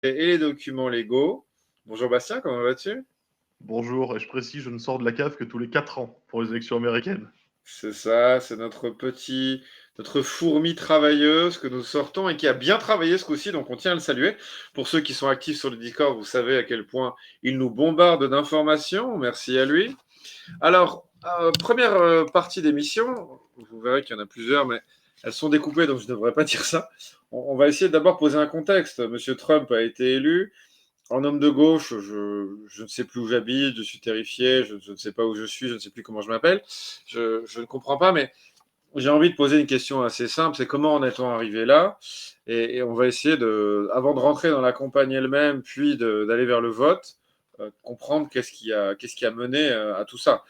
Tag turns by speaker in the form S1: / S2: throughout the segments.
S1: Et les documents légaux. Bonjour Bastien, comment vas-tu?
S2: Bonjour, et je précise, je ne sors de la cave que tous les 4 ans pour les élections américaines.
S1: C'est ça, c'est notre fourmi travailleuse que nous sortons et qui a bien travaillé ce coup-ci, donc on tient à le saluer. Pour ceux qui sont actifs sur le Discord, vous savez à quel point il nous bombarde d'informations. Merci à lui. Alors, première partie d'émission, vous verrez qu'il y en a plusieurs, mais elles sont découpées, donc je ne devrais pas dire ça. On va essayer d'abord poser un contexte. Monsieur Trump a été élu. En homme de gauche, je ne sais plus où j'habite, je suis terrifié, je ne sais pas où je suis, je ne sais plus comment je m'appelle. Je ne comprends pas, mais j'ai envie de poser une question assez simple, c'est comment en est-on arrivé là? Et on va essayer avant de rentrer dans la campagne elle-même, puis d'aller vers le vote, comprendre qu'est-ce qui a mené à tout ça.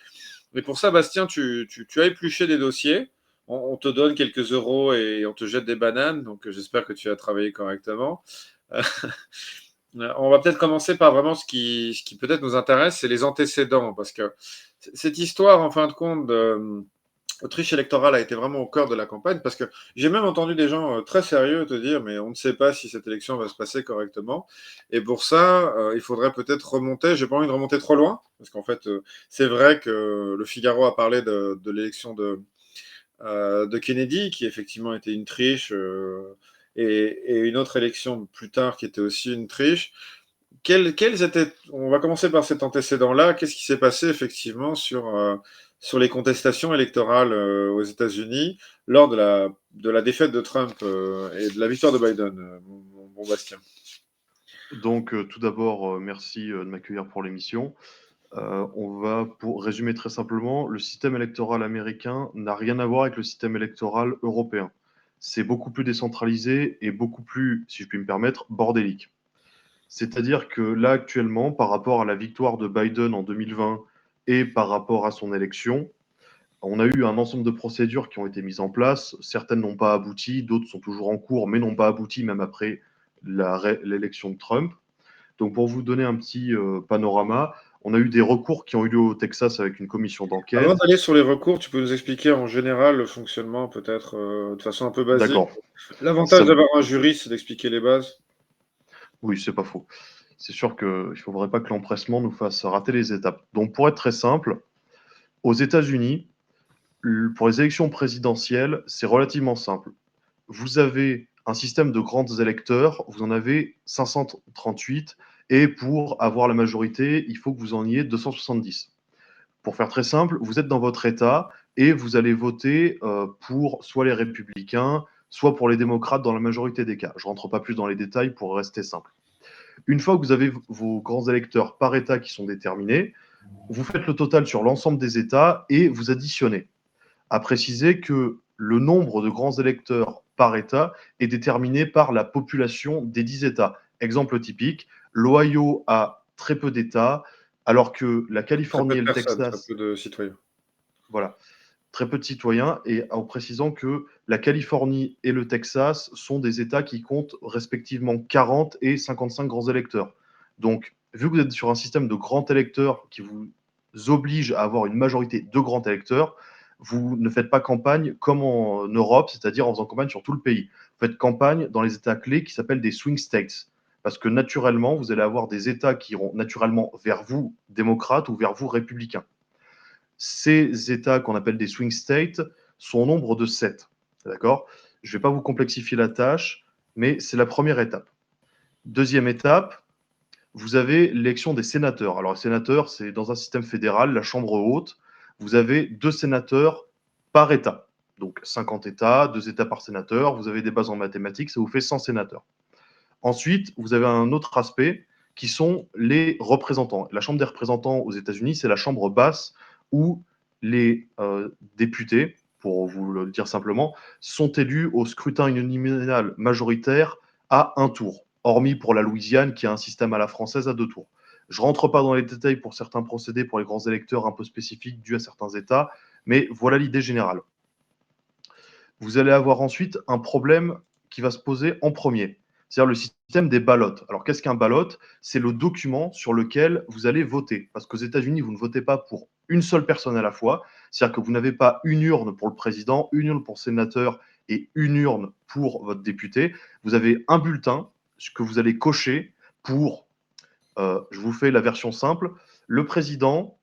S1: Mais pour ça, Bastien, tu as épluché des dossiers, on te donne quelques euros et on te jette des bananes, donc j'espère que tu as travaillé correctement. On va peut-être commencer par vraiment ce qui peut-être nous intéresse, c'est les antécédents, parce que cette histoire, en fin de compte, Autriche électorale a été vraiment au cœur de la campagne, parce que j'ai même entendu des gens très sérieux te dire, mais on ne sait pas si cette élection va se passer correctement. Et pour ça, il faudrait peut-être remonter, j'ai pas envie de remonter trop loin, parce qu'en fait, c'est vrai que le Figaro a parlé de l'élection de Kennedy, qui effectivement était une triche, et une autre élection plus tard qui était aussi une triche. On va commencer par cet antécédent-là. Qu'est-ce qui s'est passé effectivement sur les contestations électorales aux États-Unis lors de la défaite de Trump et de la victoire de Biden, mon bon Bastien?
S2: Donc, tout d'abord, merci de m'accueillir pour l'émission. On va, pour résumer très simplement, le système électoral américain n'a rien à voir avec le système électoral européen. C'est beaucoup plus décentralisé et beaucoup plus, si je puis me permettre, bordélique. C'est-à-dire que là, actuellement, par rapport à la victoire de Biden en 2020 et par rapport à son élection, on a eu un ensemble de procédures qui ont été mises en place. Certaines n'ont pas abouti, d'autres sont toujours en cours, mais n'ont pas abouti même après l'élection de Trump. Donc, pour vous donner un petit panorama, on a eu des recours qui ont eu lieu au Texas avec une commission
S1: Avant
S2: d'enquête.
S1: d'aller sur les recours, tu peux nous expliquer en général le fonctionnement, peut-être de façon un peu basique.
S2: D'accord.
S1: L'avantage
S2: Ça-
S1: d'avoir un jury, c'est d'expliquer les bases.
S2: Oui, c'est pas faux. C'est sûr qu'il ne faudrait pas que l'empressement nous fasse rater les étapes. Donc, pour être très simple, aux États-Unis, pour les élections présidentielles, c'est relativement simple. Vous avez un système de grands électeurs, vous en avez 538, et pour avoir la majorité, il faut que vous en ayez 270. Pour faire très simple, vous êtes dans votre État et vous allez voter pour soit les républicains, soit pour les démocrates dans la majorité des cas. Je ne rentre pas plus dans les détails pour rester simple. Une fois que vous avez vos grands électeurs par État qui sont déterminés, vous faites le total sur l'ensemble des États et vous additionnez. À préciser que le nombre de grands électeurs par État est déterminé par la population des 10 États. Exemple typique, l'Ohio a très peu d'États, alors que la
S1: Très peu
S2: Californie
S1: de
S2: et le
S1: personnes, très
S2: Texas,
S1: peu de citoyens.
S2: voilà, très peu de citoyens, et en précisant que la Californie et le Texas sont des États qui comptent respectivement 40 et 55 grands électeurs. Donc, vu que vous êtes sur un système de grands électeurs qui vous oblige à avoir une majorité de grands électeurs, vous ne faites pas campagne comme en Europe, c'est-à-dire en faisant campagne sur tout le pays. Vous faites campagne dans les États clés qui s'appellent des swing states. Parce que naturellement, vous allez avoir des États qui iront naturellement vers vous, démocrates, ou vers vous, républicains. Ces États qu'on appelle des swing states sont au nombre de 7. D'accord. Je ne vais pas vous complexifier la tâche, mais c'est la première étape. Deuxième étape, vous avez l'élection des sénateurs. Alors, les sénateurs, c'est dans un système fédéral, la Chambre haute, vous avez 2 sénateurs par État. Donc, 50 États, 2 États par sénateur, vous avez des bases en mathématiques, ça vous fait 100 sénateurs. Ensuite, vous avez un autre aspect qui sont les représentants. La Chambre des représentants aux États-Unis, c'est la chambre basse où les députés, pour vous le dire simplement, sont élus au scrutin uninominal majoritaire à un tour, hormis pour la Louisiane qui a un système à la française à 2 tours. Je ne rentre pas dans les détails pour certains procédés, pour les grands électeurs un peu spécifiques dus à certains États, mais voilà l'idée générale. Vous allez avoir ensuite un problème qui va se poser en premier, c'est-à-dire le système des ballots. Alors, qu'est-ce qu'un ballot? C'est le document sur lequel vous allez voter. Parce qu'aux États-Unis, vous ne votez pas pour une seule personne à la fois. C'est-à-dire que vous n'avez pas une urne pour le président, une urne pour le sénateur et une urne pour votre député. Vous avez un bulletin que vous allez cocher pour, je vous fais la version simple, le président,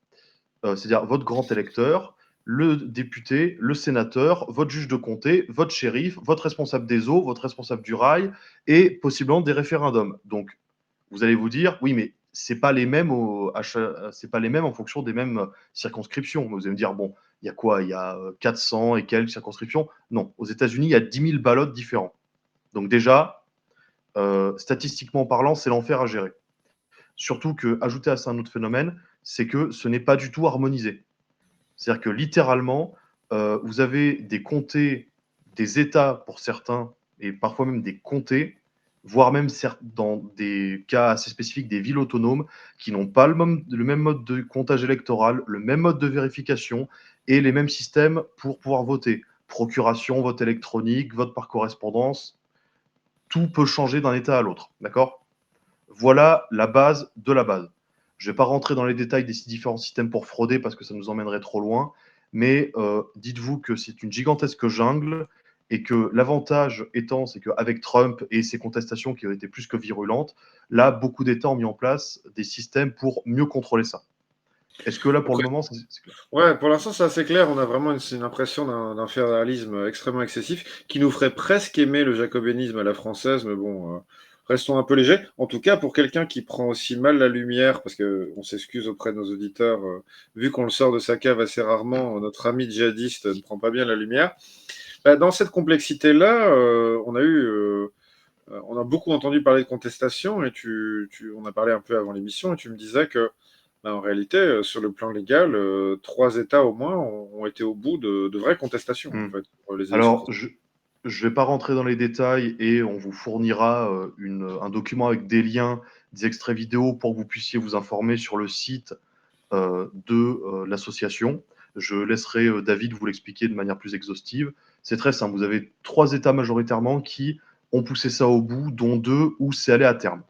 S2: c'est-à-dire votre grand électeur, le député, le sénateur, votre juge de comté, votre shérif, votre responsable des eaux, votre responsable du rail et possiblement des référendums. Donc, vous allez vous dire, oui, mais c'est pas les mêmes c'est pas les mêmes en fonction des mêmes circonscriptions. Vous allez me dire, bon, il y a quoi? Il y a 400 et quelques circonscriptions. Non, aux États-Unis, il y a 10 000 ballots différents. Donc déjà, statistiquement parlant, c'est l'enfer à gérer. Surtout que, ajouter à ça un autre phénomène, c'est que ce n'est pas du tout harmonisé. C'est-à-dire que littéralement, vous avez des comtés, des États pour certains, et parfois même des comtés, voire même dans des cas assez spécifiques, des villes autonomes, qui n'ont pas le même mode de comptage électoral, le même mode de vérification et les mêmes systèmes pour pouvoir voter. Procuration, vote électronique, vote par correspondance, tout peut changer d'un État à l'autre. D'accord? Voilà la base de la base. Je ne vais pas rentrer dans les détails des différents systèmes pour frauder parce que ça nous emmènerait trop loin, mais dites-vous que c'est une gigantesque jungle et que l'avantage étant, c'est qu'avec Trump et ses contestations qui ont été plus que virulentes, là, beaucoup d'États ont mis en place des systèmes pour mieux contrôler ça. Est-ce que là, pour le
S1: Après,
S2: moment, c'est clair?
S1: ouais, pour l'instant, c'est assez clair. On a vraiment une impression d'un fédéralisme extrêmement excessif qui nous ferait presque aimer le jacobinisme à la française, mais bon, restons un peu légers. En tout cas, pour quelqu'un qui prend aussi mal la lumière, parce qu'on s'excuse auprès de nos auditeurs, vu qu'on le sort de sa cave assez rarement, notre ami djihadiste ne prend pas bien la lumière. Bah, dans cette complexité-là, on a beaucoup entendu parler de contestation, et on a parlé un peu avant l'émission, et tu me disais que bah, en réalité, sur le plan légal, 3 États au moins ont été au bout de vraies contestations, en
S2: Hmm.
S1: fait, pour les élections
S2: Alors,
S1: présidentielles.
S2: je ne vais pas rentrer dans les détails et on vous fournira un document avec des liens, des extraits vidéo pour que vous puissiez vous informer sur le site de l'association. Je laisserai David vous l'expliquer de manière plus exhaustive. C'est très simple. Vous avez 3 États majoritairement qui ont poussé ça au bout, dont 2 où c'est allé à terme.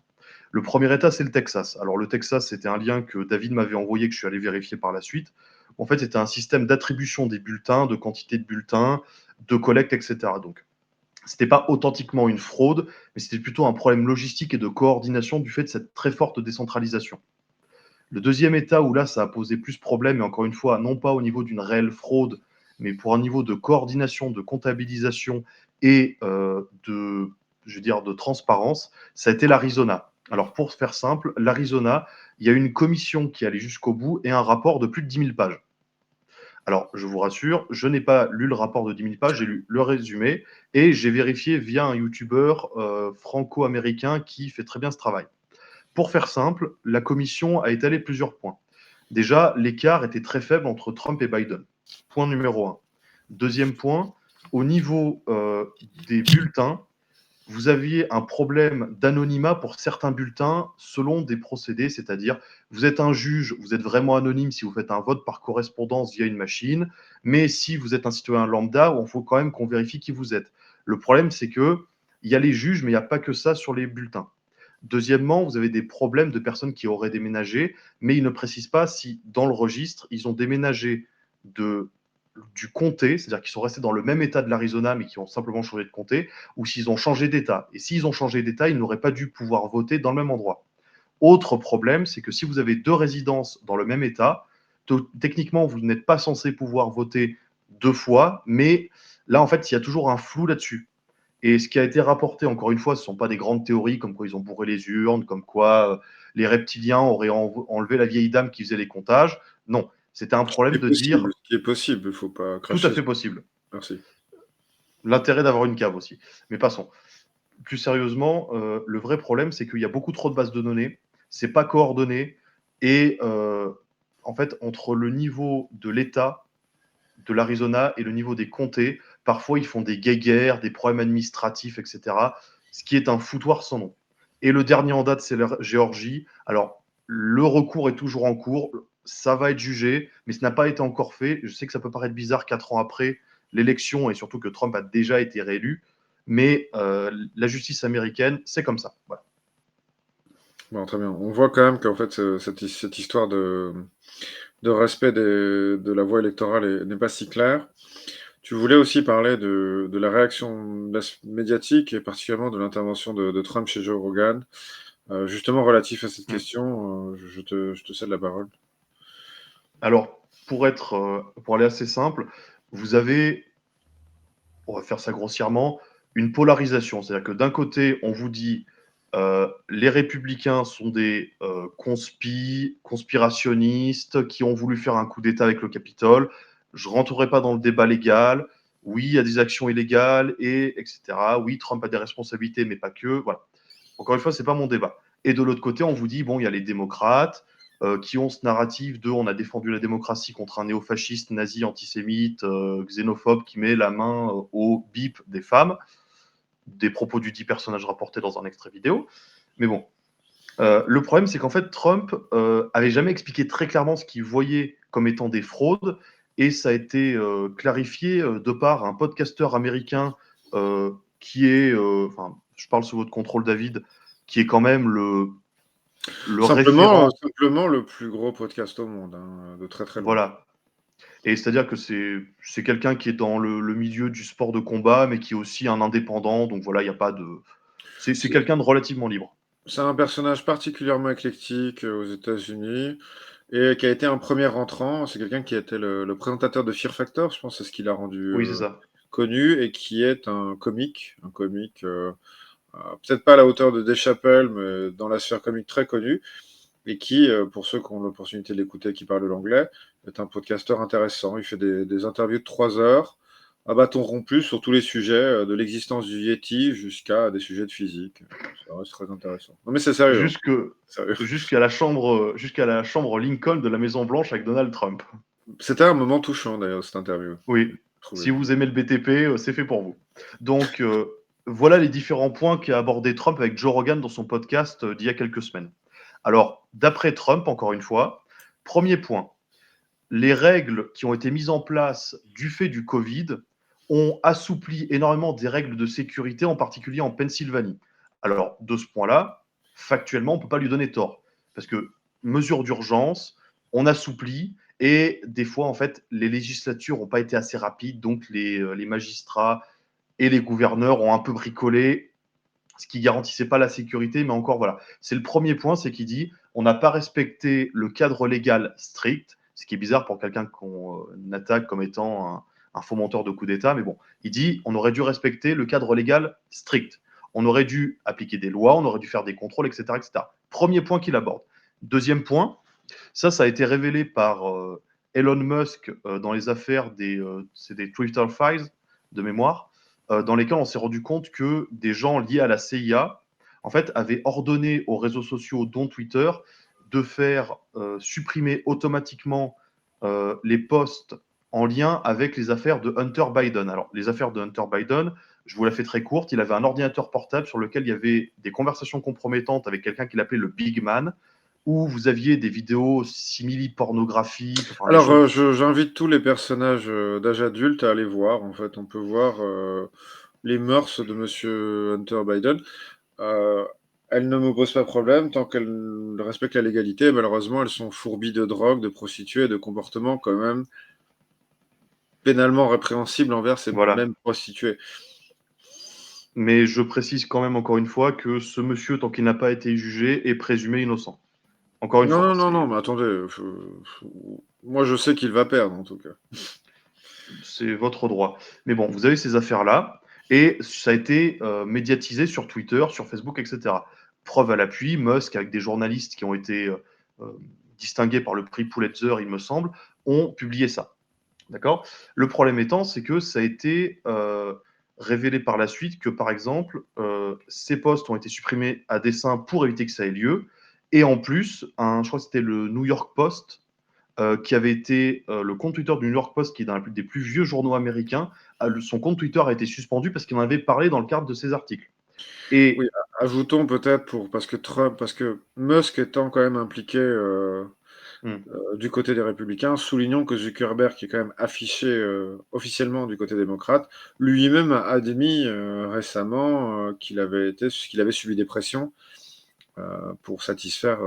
S2: Le premier État, c'est le Texas. Alors, le Texas, c'était un lien que David m'avait envoyé, que je suis allé vérifier par la suite. En fait, c'était un système d'attribution des bulletins, de quantité de bulletins, de collecte, etc. Donc, c'était pas authentiquement une fraude, mais c'était plutôt un problème logistique et de coordination du fait de cette très forte décentralisation. Le deuxième État où là, ça a posé plus de problèmes, et encore une fois, non pas au niveau d'une réelle fraude, mais pour un niveau de coordination, de comptabilisation et je veux dire, de transparence, ça a été l'Arizona. Alors, pour faire simple, l'Arizona, il y a une commission qui allait jusqu'au bout et un rapport de plus de 10 000 pages. Alors, je vous rassure, je n'ai pas lu le rapport de 10 000 pages, j'ai lu le résumé et j'ai vérifié via un YouTuber franco-américain qui fait très bien ce travail. Pour faire simple, la commission a étalé plusieurs points. Déjà, l'écart était très faible entre Trump et Biden. Point numéro un. Deuxième point, au niveau des bulletins, vous aviez un problème d'anonymat pour certains bulletins selon des procédés, c'est-à-dire vous êtes un juge, vous êtes vraiment anonyme si vous faites un vote par correspondance via une machine, mais si vous êtes un citoyen lambda, il faut quand même qu'on vérifie qui vous êtes. Le problème, c'est que il y a les juges, mais il n'y a pas que ça sur les bulletins. Deuxièmement, vous avez des problèmes de personnes qui auraient déménagé, mais ils ne précisent pas si dans le registre, ils ont déménagé de, du comté, c'est-à-dire qu'ils sont restés dans le même état de l'Arizona, mais qui ont simplement changé de comté, ou s'ils ont changé d'État. Et s'ils ont changé d'État, ils n'auraient pas dû pouvoir voter dans le même endroit. Autre problème, c'est que si vous avez 2 résidences dans le même État, techniquement, vous n'êtes pas censé pouvoir voter 2 fois, mais là, en fait, il y a toujours un flou là-dessus. Et ce qui a été rapporté, encore une fois, ce ne sont pas des grandes théories comme quoi ils ont bourré les urnes, comme quoi les reptiliens auraient enlevé la vieille dame qui faisait les comptages. Non, c'était un problème de dire
S1: Ce qui est possible, il ne faut pas
S2: tout à
S1: cracher.
S2: fait possible.
S1: Merci.
S2: L'intérêt d'avoir une cave aussi. Mais passons. Plus sérieusement, le vrai problème, c'est qu'il y a beaucoup trop de bases de données, c'est pas coordonné, et en fait, entre le niveau de l'État, de l'Arizona, et le niveau des comtés, parfois ils font des guéguerres, des problèmes administratifs, etc., ce qui est un foutoir sans nom. Et le dernier en date, c'est la Géorgie. Alors, le recours est toujours en cours, ça va être jugé, mais ce n'a pas été encore fait. Je sais que ça peut paraître bizarre 4 ans après l'élection, et surtout que Trump a déjà été réélu, mais la justice américaine, c'est comme ça. Voilà.
S1: Bon, très bien. On voit quand même qu'en fait, cette histoire de respect de la voie électorale n'est pas si claire. Tu voulais aussi parler de la réaction médiatique et particulièrement de l'intervention de Trump chez Joe Rogan. Justement, relatif à cette
S2: Mmh.
S1: question, je te cède la parole.
S2: Alors, pour aller assez simple, vous avez, on va faire ça grossièrement, une polarisation. C'est-à-dire que d'un côté, on vous dit, les républicains sont des, conspirationnistes qui ont voulu faire un coup d'État avec le Capitole. Je rentrerai pas dans le débat légal. Oui, il y a des actions illégales et cetera. Oui, Trump a des responsabilités, mais pas que, voilà. Encore une fois, c'est pas mon débat. Et de l'autre côté, on vous dit, bon, il y a les démocrates qui ont ce narratif de on a défendu la démocratie contre un néofasciste, nazi, antisémite, xénophobe qui met la main au bip des femmes, des propos du dit personnage rapporté dans un extrait vidéo. Mais bon, le problème, c'est qu'en fait, Trump avait jamais expliqué très clairement ce qu'il voyait comme étant des fraudes, et ça a été clarifié de par un podcasteur américain qui est, enfin, je parle sous votre contrôle, David, qui est quand même le
S1: Simplement,
S2: référent,
S1: simplement le plus gros podcast au monde, hein, de très très loin.
S2: voilà. Et c'est-à-dire que c'est quelqu'un qui est dans le milieu du sport de combat, mais qui est aussi un indépendant, donc voilà, il n'y a pas de. C'est
S1: C'est
S2: quelqu'un de relativement libre.
S1: c'est un personnage particulièrement éclectique aux États-Unis et qui a été un premier entrant. C'est quelqu'un qui était le présentateur de Fear Factor, je pense, c'est ce qui l'a rendu
S2: Oui, c'est ça.
S1: connu et qui est un comique, peut-être pas à la hauteur de Dave Chappelle, mais dans la sphère comique très connu et qui, pour ceux qui ont l'opportunité de l'écouter, qui parlent l'anglais, est un podcasteur intéressant. Il fait des interviews de 3 heures à bâton rompu sur tous les sujets, de l'existence du Yeti jusqu'à des sujets de physique. Ça reste très intéressant. Non mais c'est sérieux, hein,
S2: Jusque,
S1: sérieux.
S2: jusqu'à la chambre Lincoln de la Maison Blanche avec Donald Trump.
S1: C'était un moment touchant d'ailleurs, cette interview,
S2: Oui,
S1: j'ai trouvé.
S2: si vous aimez le BTP, c'est fait pour vous. Donc, voilà les différents points qu'a abordé Trump avec Joe Rogan dans son podcast d'il y a quelques semaines. Alors, d'après Trump, encore une fois, premier point, les règles qui ont été mises en place du fait du Covid ont assoupli énormément des règles de sécurité, en particulier en Pennsylvanie. Alors, de ce point-là, factuellement, on ne peut pas lui donner tort. Parce que mesure d'urgence, on assouplit, et des fois, en fait, les législatures n'ont pas été assez rapides, donc les magistrats et les gouverneurs ont un peu bricolé, ce qui garantissait pas la sécurité, mais encore voilà. C'est le premier point, c'est qu'il dit on n'a pas respecté le cadre légal strict, ce qui est bizarre pour quelqu'un qu'on attaque comme étant un fomenteur de coup d'État, mais bon, il dit on aurait dû respecter le cadre légal strict. On aurait dû appliquer des lois, on aurait dû faire des contrôles, etc. etc. Premier point qu'il aborde. Deuxième point, ça a été révélé par Elon Musk dans les affaires c'est des Twitter Files de mémoire, dans lesquels on s'est rendu compte que des gens liés à la CIA, en fait, avaient ordonné aux réseaux sociaux, dont Twitter, de faire supprimer automatiquement les posts en lien avec les affaires de Hunter Biden. Alors, les affaires de Hunter Biden, je vous la fais très courte, il avait un ordinateur portable sur lequel il y avait des conversations compromettantes avec quelqu'un qu'il appelait le Big Man, où vous aviez des vidéos simili-pornographiques, enfin des
S1: Alors,
S2: choses.
S1: j'invite tous les personnages, d'âge adulte à aller voir. En fait, on peut voir, les mœurs de monsieur Hunter Biden. Heu, elles ne me posent pas problème tant qu'elles respectent la légalité. Malheureusement, elles sont fourbies de drogue, de prostituées et de comportements quand même pénalement répréhensibles envers ces
S2: Voilà.
S1: mêmes prostituées.
S2: Mais je précise quand même encore une fois que ce monsieur, tant qu'il n'a pas été jugé, est présumé innocent. Encore une
S1: Non,
S2: fois,
S1: non, non, non, mais attendez, moi je sais qu'il va perdre en tout cas.
S2: c'est votre droit. Mais bon, vous avez ces affaires-là, et ça a été médiatisé sur Twitter, sur Facebook, etc. Preuve à l'appui, Musk, avec des journalistes qui ont été euh, distingués par le prix Pulitzer, il me semble, ont publié ça. D'accord. Le problème étant, c'est que ça a été révélé par la suite que, par exemple, ces postes ont été supprimés à dessein pour éviter que ça ait lieu. Et en plus, je crois que c'était le New York Post, qui avait été le compte Twitter du New York Post, qui est dans des plus vieux journaux américains. Son compte Twitter a été suspendu parce qu'il en avait parlé dans le cadre de ses articles.
S1: Oui,
S2: Et
S1: ajoutons peut-être parce que Musk étant quand même impliqué,
S2: hmm,
S1: du côté des républicains, soulignons que Zuckerberg, qui est quand même affiché officiellement du côté démocrate, lui-même a admis récemment qu'il avait subi des pressions pour satisfaire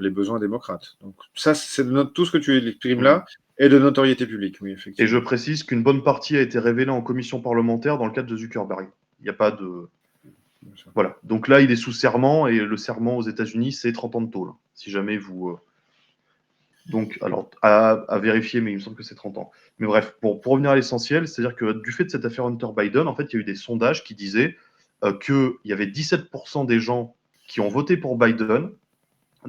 S1: les besoins démocrates. Donc ça, c'est tout ce que tu exprimes
S2: hmm.
S1: là est de notoriété publique, oui,
S2: Et je
S1: effectivement.
S2: précise qu'une bonne partie a été révélée en commission parlementaire dans le cadre de Zuckerberg. Il n'y a pas de, Voilà. Donc là, il est sous serment et le serment aux États-Unis, c'est 30 ans de tôle. Si jamais vous. Donc, alors, à vérifier, mais il me semble que c'est 30 ans. Mais bref, pour revenir à l'essentiel, c'est-à-dire que du fait de cette affaire Hunter Biden, en fait, il y a eu des sondages qui disaient qu'il y avait 17% des gens qui ont voté pour Biden,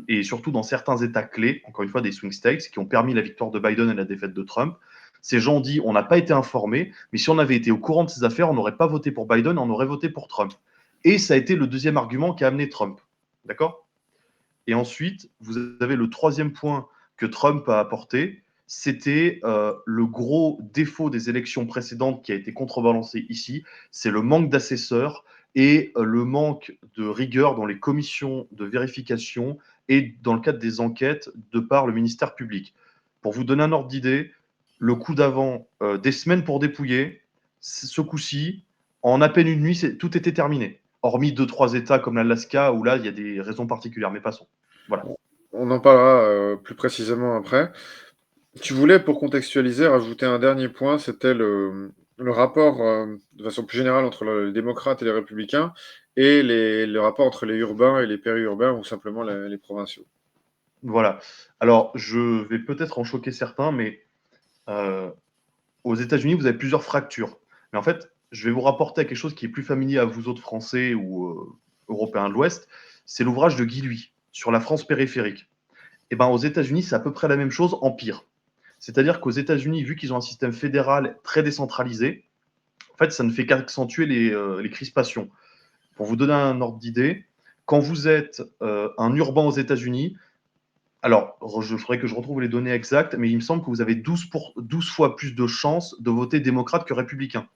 S2: et surtout dans certains États clés, encore une fois des swing states, qui ont permis la victoire de Biden et la défaite de Trump. Ces gens ont dit on n'a pas été informés, mais si on avait été au courant de ces affaires, on n'aurait pas voté pour Biden, on aurait voté pour Trump. Et ça a été le deuxième argument qui a amené Trump. D'accord? Et ensuite, vous avez le troisième point que Trump a apporté, c'était le gros défaut des élections précédentes qui a été contrebalancé ici, c'est le manque d'assesseurs et le manque de rigueur dans les commissions de vérification et dans le cadre des enquêtes de par le ministère public. Pour vous donner un ordre d'idée, le coup d'avant, des semaines pour dépouiller, ce coup-ci, en à peine une nuit, tout était terminé. Hormis 2-3 États comme l'Alaska où là, il y a des raisons particulières, mais passons. Voilà.
S1: On en parlera plus précisément après. Tu voulais, pour contextualiser, rajouter un dernier point, c'était le rapport, de façon plus générale, entre les démocrates et les républicains, et le rapport entre les urbains et les périurbains, ou simplement les provinciaux.
S2: Voilà. Alors, je vais peut-être en choquer certains, mais euh, aux États-Unis, vous avez plusieurs fractures. Mais en fait, je vais vous rapporter à quelque chose qui est plus familier à vous autres Français ou Européens de l'Ouest. C'est l'ouvrage de Guy Lui sur la France périphérique. Et ben, aux États-Unis, c'est à peu près la même chose en pire. C'est-à-dire qu'aux États-Unis, vu qu'ils ont un système fédéral très décentralisé, en fait, ça ne fait qu'accentuer les crispations. Pour vous donner un ordre d'idée, quand vous êtes un urbain aux États-Unis, alors, je ferais que je retrouve les données exactes, mais il me semble que vous avez 12 fois plus de chances de voter démocrate que républicain,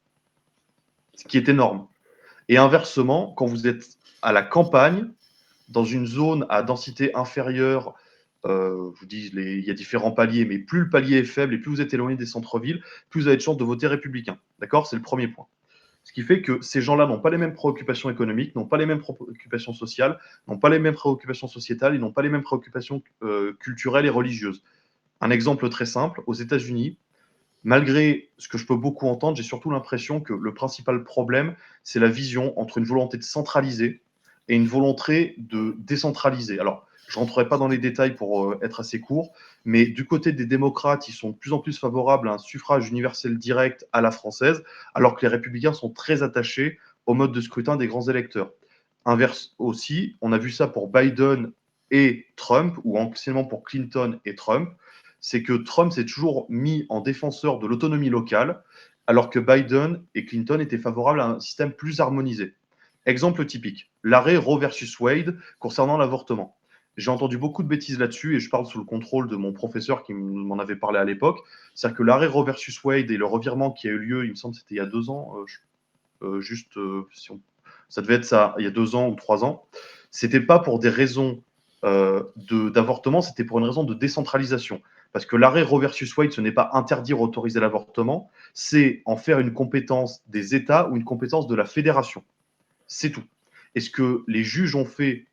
S2: ce qui est énorme. Et inversement, quand vous êtes à la campagne, dans une zone à densité inférieure, je vous dis, il y a différents paliers, mais plus le palier est faible et plus vous êtes éloigné des centres-villes, plus vous avez de chances de voter républicain. D'accord? C'est le premier point. Ce qui fait que ces gens-là n'ont pas les mêmes préoccupations économiques, n'ont pas les mêmes préoccupations sociales, n'ont pas les mêmes préoccupations sociétales, ils n'ont pas les mêmes préoccupations culturelles et religieuses. Un exemple très simple, aux États-Unis, malgré ce que je peux beaucoup entendre, j'ai surtout l'impression que le principal problème, c'est la vision entre une volonté de centraliser et une volonté de décentraliser. Alors, je ne rentrerai pas dans les détails pour être assez court, mais du côté des démocrates, ils sont de plus en plus favorables à un suffrage universel direct à la française, alors que les républicains sont très attachés au mode de scrutin des grands électeurs. Inverse aussi, on a vu ça pour Biden et Trump, ou anciennement pour Clinton et Trump, c'est que Trump s'est toujours mis en défenseur de l'autonomie locale, alors que Biden et Clinton étaient favorables à un système plus harmonisé. Exemple typique, l'arrêt Roe versus Wade concernant l'avortement. J'ai entendu beaucoup de bêtises là-dessus et je parle sous le contrôle de mon professeur qui m'en avait parlé à l'époque. C'est-à-dire que l'arrêt Roe versus Wade et le revirement qui a eu lieu, il me semble que c'était il y a 2 ans, ça devait être ça, il y a 2 ans ou 3 ans, c'était pas pour des raisons d'avortement, c'était pour une raison de décentralisation. Parce que l'arrêt Roe versus Wade, ce n'est pas interdire ou autoriser l'avortement, c'est en faire une compétence des États ou une compétence de la fédération. C'est tout. Et ce que les juges ont fait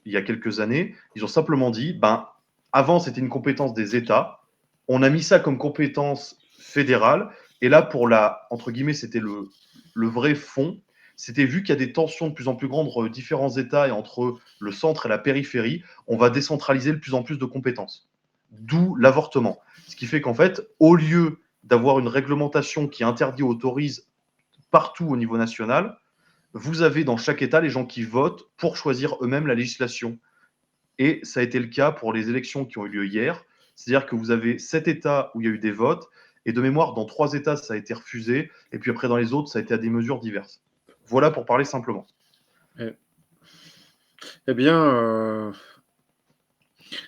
S2: il y a quelques années, ils ont simplement dit, ben, avant c'était une compétence des États, on a mis ça comme compétence fédérale, et là pour la, entre guillemets, c'était le vrai fond, c'était vu qu'il y a des tensions de plus en plus grandes entre différents États et entre le centre et la périphérie, on va décentraliser de plus en plus de compétences. D'où l'avortement. Ce qui fait qu'en fait, au lieu d'avoir une réglementation qui interdit ou autorise partout au niveau national, vous avez dans chaque État les gens qui votent pour choisir eux-mêmes la législation. Et ça a été le cas pour les élections qui ont eu lieu hier. C'est-à-dire que vous avez 7 États où il y a eu des votes, et de mémoire, dans 3 États, ça a été refusé, et puis après, dans les autres, ça a été à des mesures diverses. Voilà pour parler simplement.
S1: Eh, eh bien,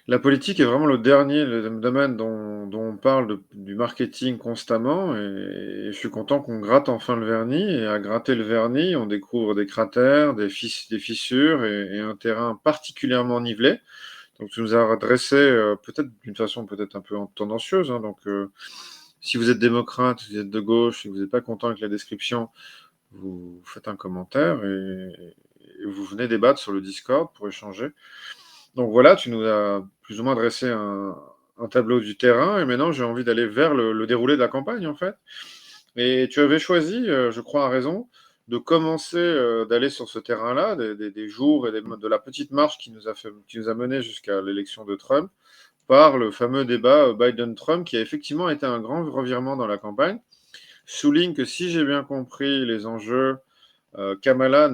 S1: la politique est vraiment le dernier le domaine dont on parle du marketing constamment, et je suis content qu'on gratte enfin le vernis. Et à gratter le vernis, on découvre des cratères, des fissures et un terrain particulièrement nivelé. Donc tu nous as dressé, peut-être d'une façon peut-être un peu tendancieuse, hein, donc si vous êtes démocrate, si vous êtes de gauche, si vous n'êtes pas content avec la description, vous faites un commentaire et vous venez débattre sur le Discord pour échanger. Donc voilà, tu nous as plus ou moins dressé un tableau du terrain, et maintenant j'ai envie d'aller vers le déroulé de la campagne en fait. Et tu avais choisi, je crois à raison, de commencer d'aller sur ce terrain-là, des jours et de la petite marche qui nous a mené jusqu'à l'élection de Trump, par le fameux débat Biden-Trump, qui a effectivement été un grand revirement dans la campagne. Je souligne que si j'ai bien compris les enjeux, Kamala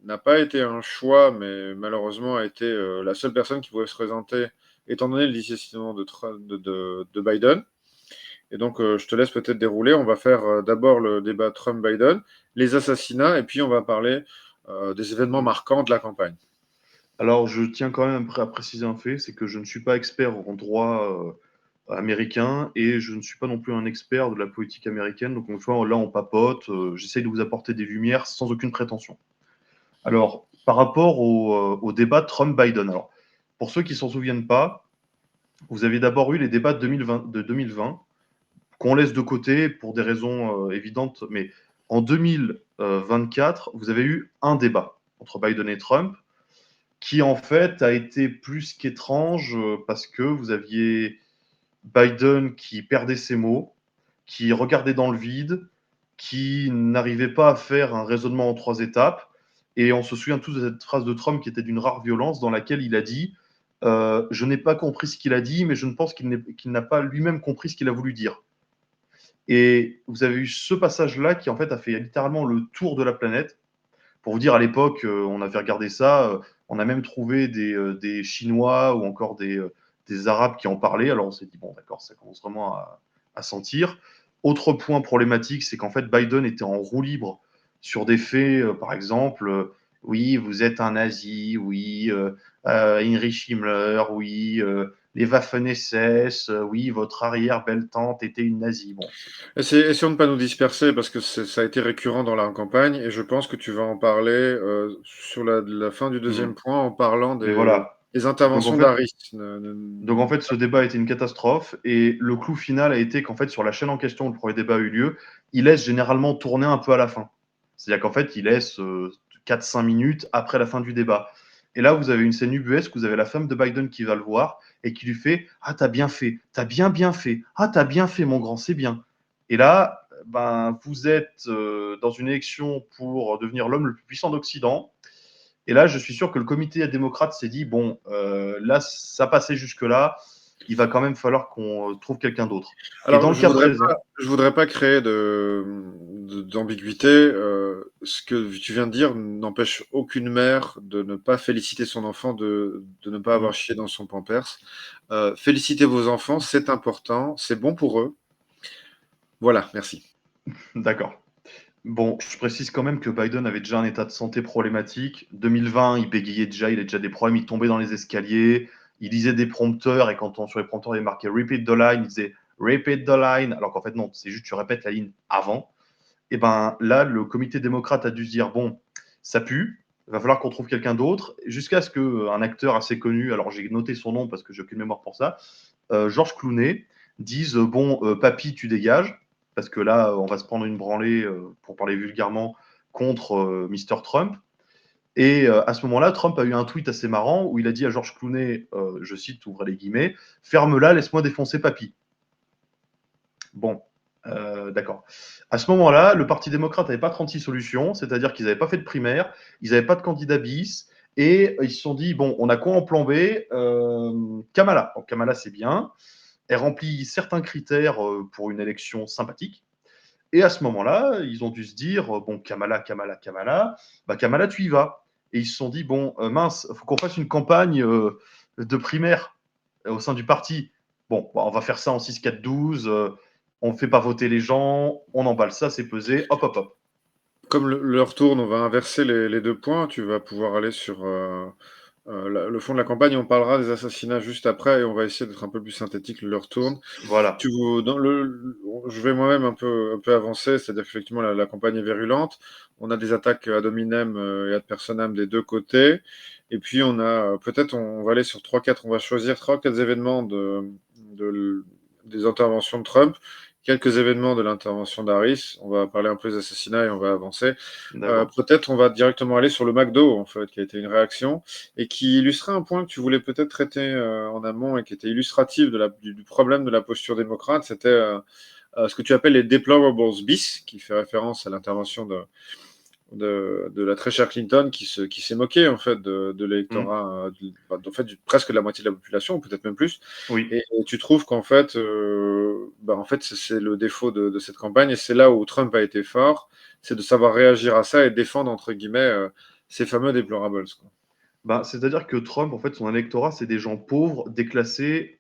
S1: n'a pas été un choix, mais malheureusement a été la seule personne qui pouvait se présenter, étant donné le licenciement de Biden. Et donc, je te laisse peut-être dérouler. On va faire d'abord le débat Trump-Biden, les assassinats, et puis on va parler des événements marquants de la campagne.
S2: Alors, je tiens quand même à préciser un fait, c'est que je ne suis pas expert en droit américain et je ne suis pas non plus un expert de la politique américaine. Donc, une fois, là, on papote. J'essaye de vous apporter des lumières sans aucune prétention. Alors, par rapport au débat Trump-Biden, alors, pour ceux qui ne s'en souviennent pas, vous avez d'abord eu les débats de 2020 qu'on laisse de côté pour des raisons évidentes, mais en 2024, vous avez eu un débat entre Biden et Trump qui en fait a été plus qu'étrange parce que vous aviez Biden qui perdait ses mots, qui regardait dans le vide, qui n'arrivait pas à faire un raisonnement en trois étapes. Et on se souvient tous de cette phrase de Trump qui était d'une rare violence dans laquelle il a dit je n'ai pas compris ce qu'il a dit, mais je ne pense qu'il n'a pas lui-même compris ce qu'il a voulu dire. Et vous avez eu ce passage-là qui en fait a fait littéralement le tour de la planète. Pour vous dire, à l'époque, on avait regardé ça, on a même trouvé des Chinois ou encore des Arabes qui en parlaient. Alors on s'est dit, bon, d'accord, ça commence vraiment à sentir. Autre point problématique, c'est qu'en fait, Biden était en roue libre sur des faits, par exemple, oui, vous êtes un nazi, oui, Heinrich Himmler, oui, les Waffen-SS, oui, votre arrière-belle-tante était une nazie. Bon,
S1: Essayons de ne pas nous disperser parce que ça a été récurrent dans la campagne et je pense que tu vas en parler sur la fin du deuxième point en parlant
S2: mais voilà.
S1: des
S2: Donc en
S1: interventions
S2: fait,
S1: d'Harris.
S2: Donc en fait, ce débat a été une catastrophe et le clou final a été qu'en fait, sur la chaîne en question où le premier débat a eu lieu, il laisse généralement tourner un peu à la fin. C'est-à-dire qu'en fait, il laisse 4-5 minutes après la fin du débat. Et là, vous avez une scène ubuesque, vous avez la femme de Biden qui va le voir et qui lui fait ah, t'as bien fait, t'as bien fait, ah, t'as bien fait, mon grand, c'est bien. Et là, ben, vous êtes dans une élection pour devenir l'homme le plus puissant d'Occident. Et là, je suis sûr que le comité démocrate s'est dit bon, là, ça passait jusque-là, il va quand même falloir qu'on trouve quelqu'un d'autre. Et dans
S1: Alors,
S2: le cas présent,
S1: je voudrais pas créer d'ambiguïté. Ce que tu viens de dire n'empêche aucune mère de ne pas féliciter son enfant de ne pas avoir chié dans son pampers. Félicitez vos enfants, c'est important, c'est bon pour eux. Voilà, merci.
S2: d'accord. Bon, je précise quand même que Biden avait déjà un état de santé problématique. 2020, il bégayait déjà, il a déjà des problèmes, il tombait dans les escaliers, il lisait des prompteurs et quand sur les prompteurs il marquait repeat the line, il disait repeat the line, alors qu'en fait non, c'est juste tu répètes la ligne avant. Et ben là, le comité démocrate a dû se dire bon, ça pue, il va falloir qu'on trouve quelqu'un d'autre, jusqu'à ce qu'un acteur assez connu, alors j'ai noté son nom parce que j'ai aucune mémoire pour ça, Georges Clooney, dise bon, papy, tu dégages, parce que là, on va se prendre une branlée, pour parler vulgairement, contre Mr. Trump. Et à ce moment-là, Trump a eu un tweet assez marrant où il a dit à Georges Clooney, je cite, ouvrez les guillemets, ferme-la, laisse-moi défoncer papy. Bon, d'accord. À ce moment-là, le Parti démocrate n'avait pas 36 solutions, c'est-à-dire qu'ils n'avaient pas fait de primaire, ils n'avaient pas de candidat bis, et ils se sont dit, bon, on a quoi en plan B Kamala. Donc, Kamala, c'est bien. Elle remplit certains critères pour une élection sympathique. Et à ce moment-là, ils ont dû se dire, bon, Kamala, bah, Kamala, tu y vas. Et ils se sont dit, bon, mince, il faut qu'on fasse une campagne de primaire au sein du parti. Bon, bah, on va faire ça en 6-4-12, on ne fait pas voter les gens, on emballe ça, c'est pesé, hop, hop, hop.
S1: Comme l'heure tourne, on va inverser les deux points. Tu vas pouvoir aller sur le fond de la campagne. On parlera des assassinats juste après et on va essayer d'être un peu plus synthétique. L'heure tourne.
S2: Voilà.
S1: Je vais moi-même un peu avancer, c'est-à-dire qu'effectivement la campagne est virulente. On a des attaques ad hominem et ad personam des deux côtés. Et puis on a peut-être on va aller sur 3-4, on va choisir 3-4 événements des interventions de Trump, quelques événements de l'intervention d'Harris. On va parler un peu des assassinats et on va avancer. Peut-être on va directement aller sur le McDo, en fait, qui a été une réaction et qui illustrait un point que tu voulais peut-être traiter en amont et qui était illustratif du problème de la posture démocrate. C'était ce que tu appelles les deplorables bis, qui fait référence à l'intervention de la très chère Clinton qui s'est moqué en fait de l'électorat, en fait, presque de la moitié de la population, ou peut-être même plus.
S2: Oui.
S1: Et tu trouves qu'en fait, en fait c'est le défaut de cette campagne, et c'est là où Trump a été fort, c'est de savoir réagir à ça et défendre entre guillemets ces fameux déplorables, quoi.
S2: Bah, c'est-à-dire que Trump, en fait, son électorat, c'est des gens pauvres, déclassés,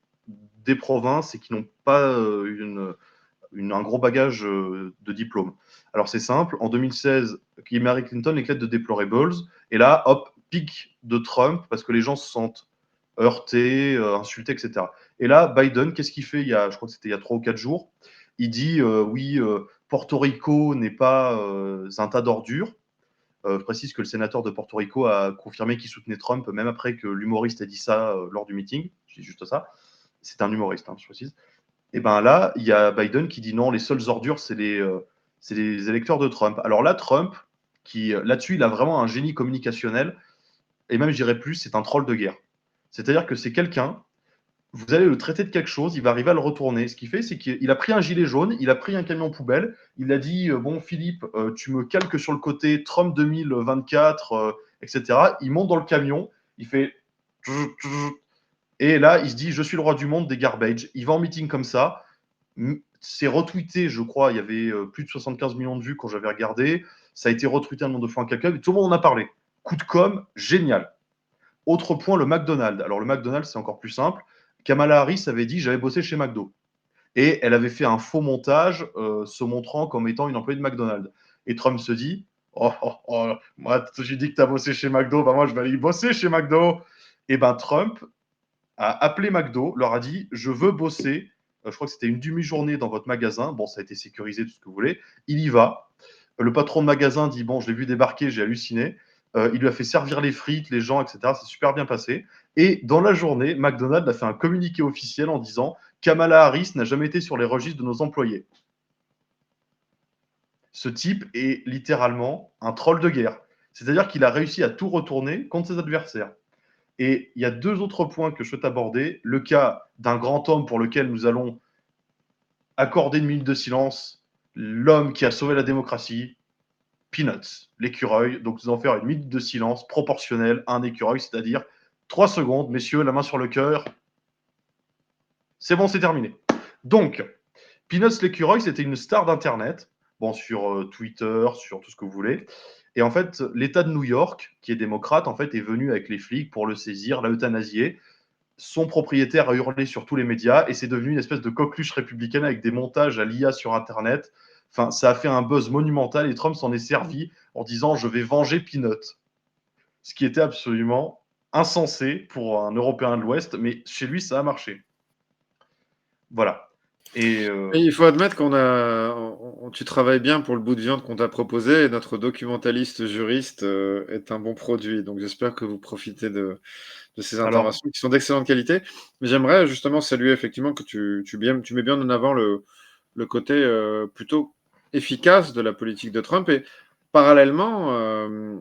S2: des provinces et qui n'ont pas un gros bagage de diplôme. Alors c'est simple, en 2016, Hillary Clinton éclate de déplorables, et là, hop, pic de Trump, parce que les gens se sentent heurtés, insultés, etc. Et là, Biden, qu'est-ce qu'il fait je crois que c'était il y a 3 ou 4 jours, il dit oui, Porto Rico n'est pas un tas d'ordures. Je précise que le sénateur de Porto Rico a confirmé qu'il soutenait Trump, même après que l'humoriste ait dit ça lors du meeting. Je dis juste ça. C'est un humoriste, hein, je précise. Et ben là, il y a Biden qui dit non, les seules ordures, c'est les électeurs de Trump. Alors là, Trump, là-dessus, il a vraiment un génie communicationnel, et même, je dirais plus, c'est un troll de guerre. C'est-à-dire que c'est quelqu'un, vous allez le traiter de quelque chose, il va arriver à le retourner. Ce qu'il fait, c'est qu'il a pris un gilet jaune, il a pris un camion poubelle, il a dit bon, Philippe, tu me calques sur le côté Trump 2024, etc. Il monte dans le camion, il fait. Et là, il se dit je suis le roi du monde des garbage. Il va en meeting comme ça. C'est retweeté, je crois, il y avait plus de 75 millions de vues quand j'avais regardé. Ça a été retweeté un nombre de fois en quelqu'un, tout le monde en a parlé. Coup de com, génial. Autre point, le McDonald's. Alors, le McDonald's, c'est encore plus simple. Kamala Harris avait dit j'avais bossé chez McDo. Et elle avait fait un faux montage se montrant comme étant une employée de McDonald's. Et Trump se dit moi, j'ai dit que tu as bossé chez McDo, moi, je vais aller bosser chez McDo. Et ben, Trump a appelé McDo, leur a dit je veux bosser. Je crois que c'était une demi-journée dans votre magasin. Bon, ça a été sécurisé, tout ce que vous voulez. Il y va. Le patron de magasin dit bon, je l'ai vu débarquer, j'ai halluciné. Il lui a fait servir les frites, les gens, etc. C'est super bien passé. Et dans la journée, McDonald's a fait un communiqué officiel en disant Kamala Harris n'a jamais été sur les registres de nos employés. Ce type est littéralement un troll de guerre. C'est-à-dire qu'il a réussi à tout retourner contre ses adversaires. Et il y a 2 autres points que je souhaite aborder. Le cas d'un grand homme pour lequel nous allons accorder une minute de silence, l'homme qui a sauvé la démocratie, Peanuts, l'écureuil. Donc nous allons faire une minute de silence proportionnelle à un écureuil, c'est-à-dire 3 secondes, messieurs, la main sur le cœur. C'est bon, c'est terminé. Donc, Peanuts l'écureuil, c'était une star d'Internet, bon, sur Twitter, sur tout ce que vous voulez. Et en fait, l'État de New York, qui est démocrate, en fait, est venu avec les flics pour le saisir, l'euthanasier. Son propriétaire a hurlé sur tous les médias et c'est devenu une espèce de coqueluche républicaine avec des montages à l'IA sur Internet. Enfin, ça a fait un buzz monumental et Trump s'en est servi en disant je vais venger Peanut. Ce qui était absolument insensé pour un Européen de l'Ouest, mais chez lui, ça a marché. Voilà.
S1: Et il faut admettre tu travailles bien pour le bout de viande qu'on t'a proposé, et notre documentaliste juriste est un bon produit. Donc j'espère que vous profitez de ces
S2: Alors,
S1: interventions qui sont d'excellente qualité. Mais j'aimerais justement saluer effectivement que tu mets bien en avant le côté plutôt efficace de la politique de Trump. Et parallèlement,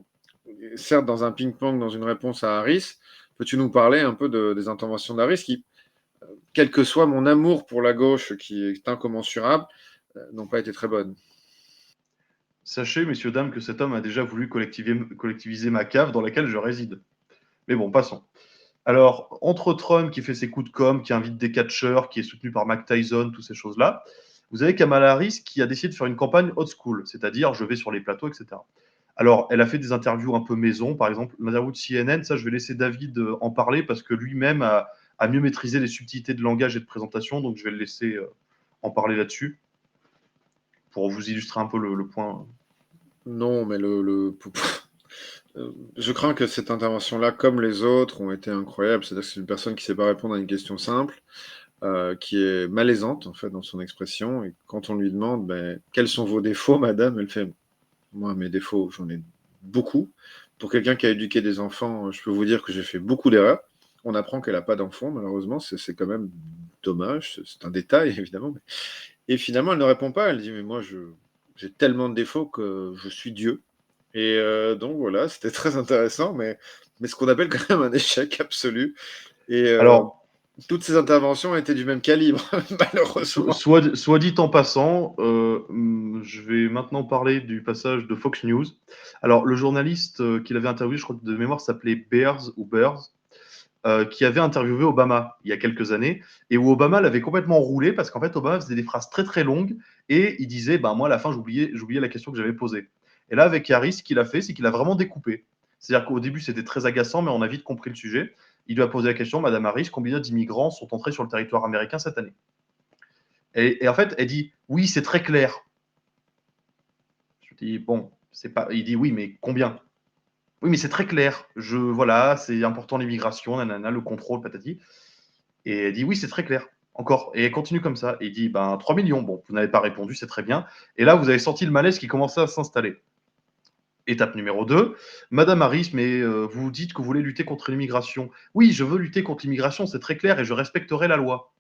S1: certes dans un ping-pong, dans une réponse à Harris, peux-tu nous parler un peu des interventions d'Harris qui, quel que soit mon amour pour la gauche qui est incommensurable, n'ont pas été très bonnes.
S2: sachez, messieurs, dames, que cet homme a déjà voulu collectiviser ma cave dans laquelle je réside. Mais bon, passons. Alors, entre Trump qui fait ses coups de com', qui invite des catcheurs, qui est soutenu par Mike Tyson, toutes ces choses-là, vous avez Kamala Harris qui a décidé de faire une campagne old school, c'est-à-dire je vais sur les plateaux, etc. Alors, elle a fait des interviews un peu maison, par exemple, l'interview de CNN, ça je vais laisser David en parler parce que lui-même a mieux maîtrisé les subtilités de langage et de présentation, donc je vais le laisser en parler là-dessus pour vous illustrer un peu le point.
S1: Non, mais je crains que cette intervention-là, comme les autres, ont été incroyables. C'est-à-dire que c'est une personne qui ne sait pas répondre à une question simple, qui est malaisante en fait dans son expression. Et quand on lui demande quels sont vos défauts, madame, elle fait moi, mes défauts, j'en ai beaucoup. Pour quelqu'un qui a éduqué des enfants, je peux vous dire que j'ai fait beaucoup d'erreurs. On apprend qu'elle n'a pas d'enfants, malheureusement. C'est quand même dommage. C'est un détail, évidemment. Et finalement, elle ne répond pas. Elle dit mais moi, j'ai tellement de défauts que je suis Dieu. Et donc voilà, c'était très intéressant, mais ce qu'on appelle quand même un échec absolu. Et
S2: Alors,
S1: toutes ces interventions étaient du même calibre, malheureusement.
S2: Soit dit en passant, je vais maintenant parler du passage de Fox News. Alors, le journaliste qu'il avait interviewé, je crois que de mémoire, s'appelait Bears, qui avait interviewé Obama il y a quelques années, et où Obama l'avait complètement roulé, parce qu'en fait, Obama faisait des phrases très très longues, et il disait, ben moi, à la fin, j'oubliais la question que j'avais posée. Et là, avec Harris, ce qu'il a fait, c'est qu'il a vraiment découpé. C'est-à-dire qu'au début, c'était très agaçant, mais on a vite compris le sujet. Il lui a posé la question, Madame Harris, combien d'immigrants sont entrés sur le territoire américain cette année? Et en fait, elle dit, oui, c'est très clair. Je dis, bon, c'est pas. Il dit, oui, mais combien? Oui, mais c'est très clair. Voilà, c'est important l'immigration, nanana, le contrôle, patati. Et elle dit, oui, c'est très clair. Encore. Et elle continue comme ça. Et il dit, ben, 3 millions. Bon, vous n'avez pas répondu, c'est très bien. Et là, vous avez senti le malaise qui commençait à s'installer. Étape numéro 2, Madame Harris, mais vous dites que vous voulez lutter contre l'immigration. Oui, je veux lutter contre l'immigration, c'est très clair, et je respecterai la loi.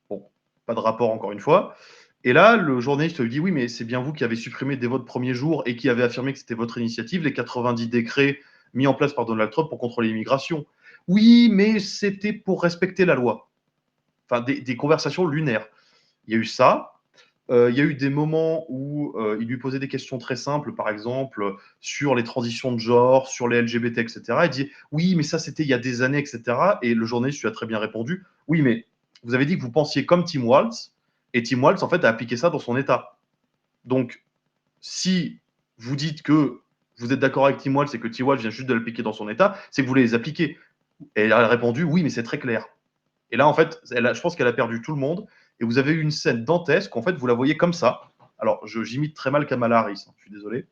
S2: Bon, pas de rapport encore une fois. Et là, le journaliste lui dit, oui, mais c'est bien vous qui avez supprimé dès votre premier jour et qui avez affirmé que c'était votre initiative, les 90 décrets mis en place par Donald Trump pour contrôler l'immigration. Oui, mais c'était pour respecter la loi. Enfin, des conversations lunaires. Il y a eu ça. Il y a eu des moments où il lui posait des questions très simples, par exemple, sur les transitions de genre, sur les LGBT, etc. Il dit, oui, mais ça, c'était il y a des années, etc. Et le journaliste lui a très bien répondu, oui, mais vous avez dit que vous pensiez comme Tim Walz, et Tim Walz, en fait, a appliqué ça dans son État. Donc, si vous dites que vous êtes d'accord avec Tim Walz et que Tim Walz vient juste de l'appliquer dans son État, c'est que vous voulez les appliquer. Et elle a répondu, oui, mais c'est très clair. Et là, en fait, je pense qu'elle a perdu tout le monde. Et vous avez eu une scène dantesque, en fait, vous la voyez comme ça. Alors, j'imite très mal Kamala Harris, hein, je suis désolé.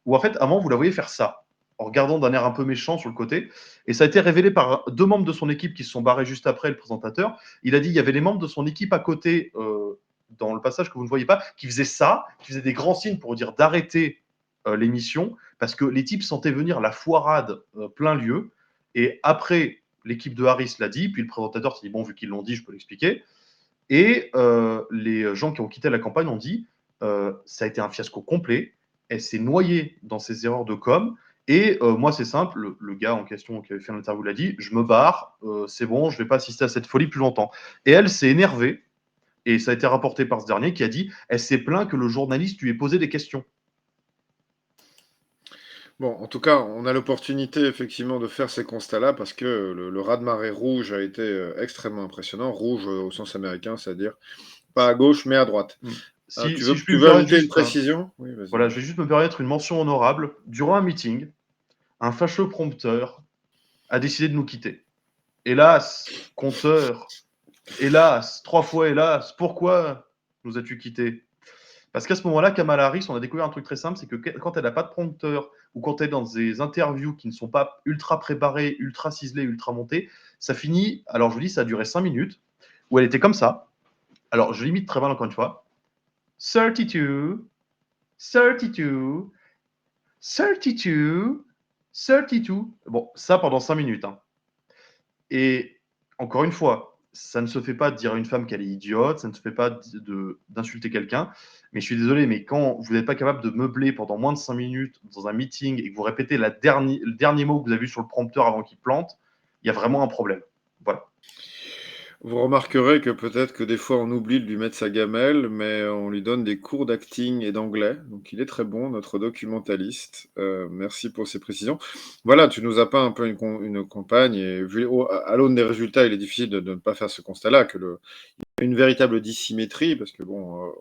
S2: Où en fait, avant, vous la voyez faire ça, en regardant d'un air un peu méchant sur le côté. Et ça a été révélé par 2 membres de son équipe qui se sont barrés juste après, le présentateur. Il a dit il y avait les membres de son équipe à côté, dans le passage que vous ne voyez pas, qui faisaient ça, qui faisaient des grands signes pour dire d'arrêter l'émission, parce que les types sentaient venir la foirade plein lieu. Et après, l'équipe de Harris l'a dit, puis le présentateur s'est dit bon, vu qu'ils l'ont dit, je peux l'expliquer. Et les gens qui ont quitté la campagne ont dit ça a été un fiasco complet. Elle s'est noyée dans ses erreurs de com. Et moi, c'est simple, le gars en question qui avait fait l'interview l'a dit je me barre, c'est bon, je ne vais pas assister à cette folie plus longtemps. Et elle s'est énervée, et ça a été rapporté par ce dernier qui a dit elle s'est plaint que le journaliste lui ait posé des questions.
S1: Bon, en tout cas, on a l'opportunité effectivement de faire ces constats-là parce que le raz-de-marée rouge a été extrêmement impressionnant. Rouge au sens américain, c'est-à-dire pas à gauche, mais à droite.
S2: Si,
S1: Tu
S2: si
S1: veux,
S2: je puis
S1: tu
S2: me
S1: veux
S2: permettre
S1: ajouter une
S2: juste,
S1: précision? Oui, vas-y.
S2: voilà, je vais juste me permettre une mention honorable. Durant un meeting, un fâcheux prompteur a décidé de nous quitter. Hélas, compteur, hélas, 3 fois hélas, pourquoi nous as-tu quittés? Parce qu'à ce moment-là, Kamala Harris, on a découvert un truc très simple, c'est que quand elle n'a pas de prompteur ou quand elle est dans des interviews qui ne sont pas ultra préparées, ultra ciselées, ultra montées, ça finit, alors je vous dis, ça a duré 5 minutes, où elle était comme ça. Alors je limite très mal encore une fois. 32, 32, 32, 32. Bon, ça pendant 5 minutes. Hein. Et encore une fois, ça ne se fait pas de dire à une femme qu'elle est idiote, ça ne se fait pas d'insulter quelqu'un. Mais je suis désolé, mais quand vous n'êtes pas capable de meubler pendant moins de 5 minutes dans un meeting et que vous répétez le dernier mot que vous avez vu sur le prompteur avant qu'il plante, il y a vraiment un problème. Voilà.
S1: Vous remarquerez que peut-être que des fois on oublie de lui mettre sa gamelle, mais on lui donne des cours d'acting et d'anglais. Donc il est très bon, notre documentaliste. Merci pour ces précisions. Voilà, tu nous as peint un peu une campagne et à l'aune des résultats, il est difficile de ne pas faire ce constat-là, une véritable dissymétrie, parce que bon,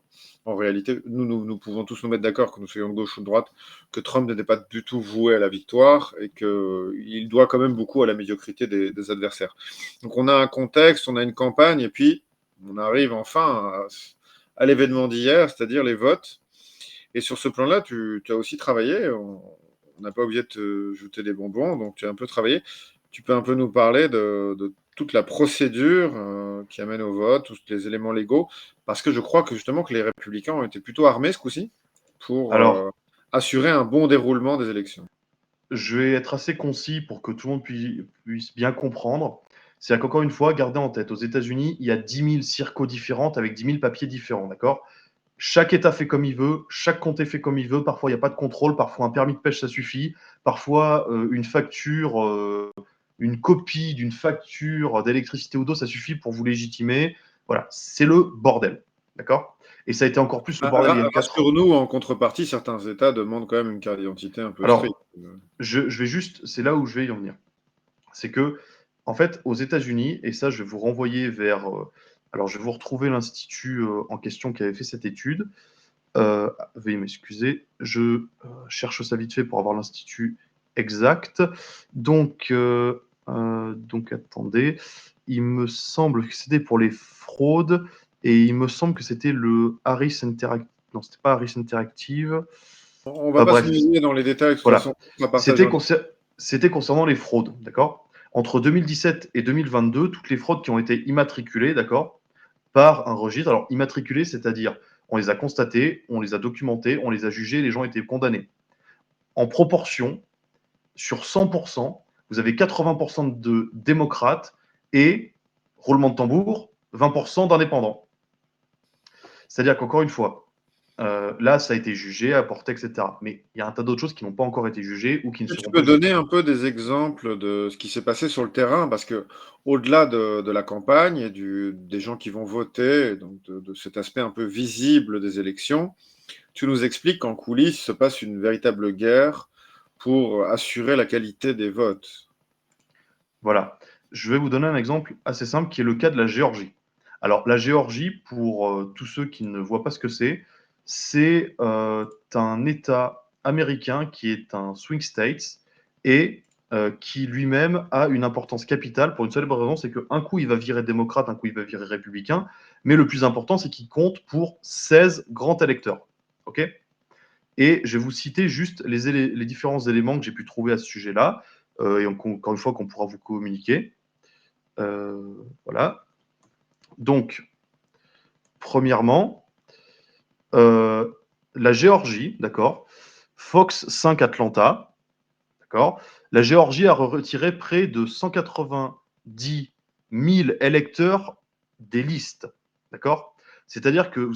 S1: en réalité, nous pouvons tous nous mettre d'accord, que nous soyons de gauche ou de droite, que Trump n'était pas du tout voué à la victoire et qu'il doit quand même beaucoup à la médiocrité des adversaires. Donc on a un contexte, on a une campagne, et puis on arrive enfin à l'événement d'hier, c'est-à-dire les votes. Et sur ce plan-là, tu as aussi travaillé, on n'a pas oublié de te jeter des bonbons, donc tu as un peu travaillé. Tu peux un peu nous parler de toute la procédure qui amène au vote, tous les éléments légaux, parce que je crois que justement que les républicains ont été plutôt armés ce coup-ci pour
S2: Alors,
S1: assurer un bon déroulement des élections.
S2: je vais être assez concis pour que tout le monde puisse bien comprendre. C'est qu'encore une fois, gardez en tête, aux États-Unis, il y a 10 000 circos différentes avec 10 000 papiers différents, d'accord? Chaque État fait comme il veut, chaque comté fait comme il veut. Parfois, il n'y a pas de contrôle. Parfois, un permis de pêche, ça suffit. Parfois, une facture une copie d'une facture d'électricité ou d'eau, ça suffit pour vous légitimer. Voilà, c'est le bordel. D'accord? Et ça a été encore plus le bordel il y a 4 ans.
S1: Rassure-nous, en contrepartie, certains États demandent quand même une carte d'identité un peu stricte.
S2: Alors, je vais juste, c'est là où je vais y en venir. C'est que, en fait, aux États-Unis, et ça, je vais vous renvoyer vers. Alors, je vais vous retrouver l'institut en question qui avait fait cette étude. Veuillez m'excuser, je cherche ça vite fait pour avoir l'institut exact. Donc, attendez, il me semble que c'était pour les fraudes et il me semble que c'était le Harris Interactive. Non, c'était pas Harris Interactive.
S1: On ne va pas se
S2: Bref,
S1: mouiller dans les détails, de toute
S2: voilà.
S1: façon, on va partager.
S2: C'était concernant les fraudes, d'accord? Entre 2017 et 2022, toutes les fraudes qui ont été immatriculées, d'accord, par un registre. Alors, immatriculées, c'est-à-dire on les a constatées, on les a documentées, on les a jugées, les gens étaient condamnés. En proportion, sur 100%, vous avez 80% de démocrates et, roulement de tambour, 20% d'indépendants. C'est-à-dire qu'encore une fois, là, ça a été jugé, apporté, etc. Mais il y a un tas d'autres choses qui n'ont pas encore été jugées ou qui ne
S1: Est-ce que tu
S2: seront
S1: peux
S2: pas jugées.
S1: donner un peu des exemples de ce qui s'est passé sur le terrain? Parce que au-delà de la campagne et des gens qui vont voter, et donc de cet aspect un peu visible des élections, tu nous expliques qu'en coulisses se passe une véritable guerre pour assurer la qualité des votes.
S2: Voilà. Je vais vous donner un exemple assez simple qui est le cas de la Géorgie. Alors, la Géorgie, pour tous ceux qui ne voient pas ce que c'est un État américain qui est un swing state et qui lui-même a une importance capitale pour une seule raison, c'est qu'un coup il va virer démocrate, un coup il va virer républicain, mais le plus important c'est qu'il compte pour 16 grands électeurs. Ok? Et je vais vous citer juste les différents éléments que j'ai pu trouver à ce sujet-là, et encore une fois qu'on pourra vous communiquer. Voilà. Donc, premièrement, euh, la Géorgie, d'accord, Fox 5 Atlanta, d'accord, la Géorgie a retiré près de 190 000 électeurs des listes, d'accord. C'est-à-dire que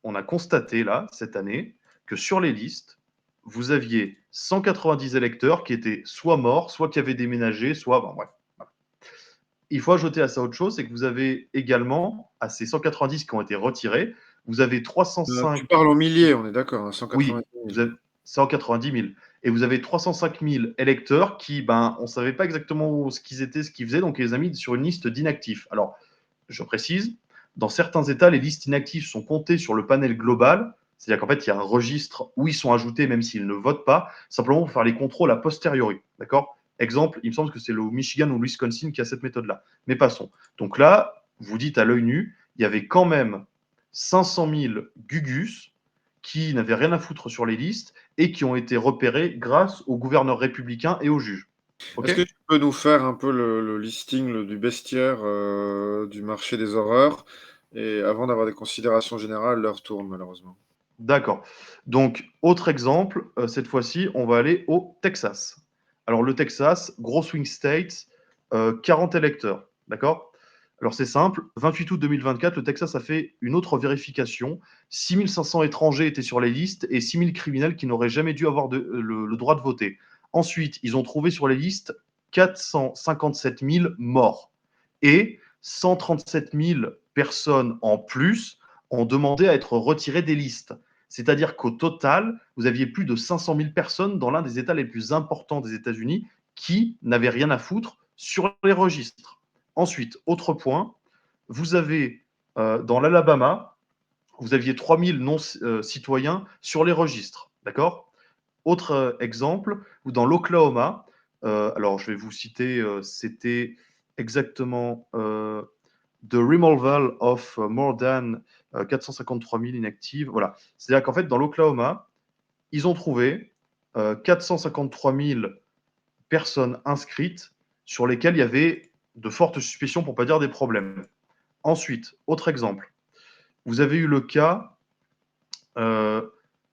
S2: on a constaté là, cette année, que sur les listes, vous aviez 190 électeurs qui étaient soit morts, soit qui avaient déménagé, soit. Bon, bref. Il faut ajouter à ça autre chose, c'est que vous avez également, à ces 190 qui ont été retirés, vous avez
S1: Tu
S2: 305.
S1: parles en milliers, on est d'accord, hein,
S2: Oui,
S1: 190
S2: vous
S1: 000.
S2: avez 190 000. Et vous avez 305 000 électeurs qui, ben, on ne savait pas exactement ce qu'ils étaient, ce qu'ils faisaient, donc ils les a mis sur une liste d'inactifs. Alors, je précise, dans certains États, les listes inactifs sont comptées sur le panel global, c'est-à-dire qu'en fait, il y a un registre où ils sont ajoutés même s'ils ne votent pas, simplement pour faire les contrôles a posteriori. D'accord? Exemple, il me semble que c'est le Michigan ou le Wisconsin qui a cette méthode-là. Mais passons. Donc là, vous dites à l'œil nu, il y avait quand même 500 000 Gugus qui n'avaient rien à foutre sur les listes et qui ont été repérés grâce aux gouverneurs républicains et aux juges.
S1: Est-ce
S2: OK?
S1: que tu peux nous faire un peu le listing du bestiaire du marché des horreurs? Et avant d'avoir des considérations générales, l'heure tourne malheureusement.
S2: D'accord. Donc, autre exemple, cette fois-ci, on va aller au Texas. Alors, le Texas, gros swing state, 40 électeurs. D'accord? Alors, c'est simple. 28 août 2024, le Texas a fait une autre vérification. 6500 étrangers étaient sur les listes et 6000 criminels qui n'auraient jamais dû avoir le droit de voter. Ensuite, ils ont trouvé sur les listes 457 000 morts et 137 000 personnes en plus ont demandé à être retirées des listes. C'est-à-dire qu'au total, vous aviez plus de 500 000 personnes dans l'un des États les plus importants des États-Unis qui n'avaient rien à foutre sur les registres. Ensuite, autre point, vous avez dans l'Alabama, vous aviez 3000 non-citoyens sur les registres. D'accord? Autre exemple, ou dans l'Oklahoma, alors je vais vous citer, c'était exactement The Removal of More Than 453 000 inactives. Voilà. C'est-à-dire qu'en fait, dans l'Oklahoma, ils ont trouvé 453 000 personnes inscrites sur lesquelles il y avait de fortes suspicions, pour ne pas dire des problèmes. Ensuite, autre exemple, vous avez eu le cas euh,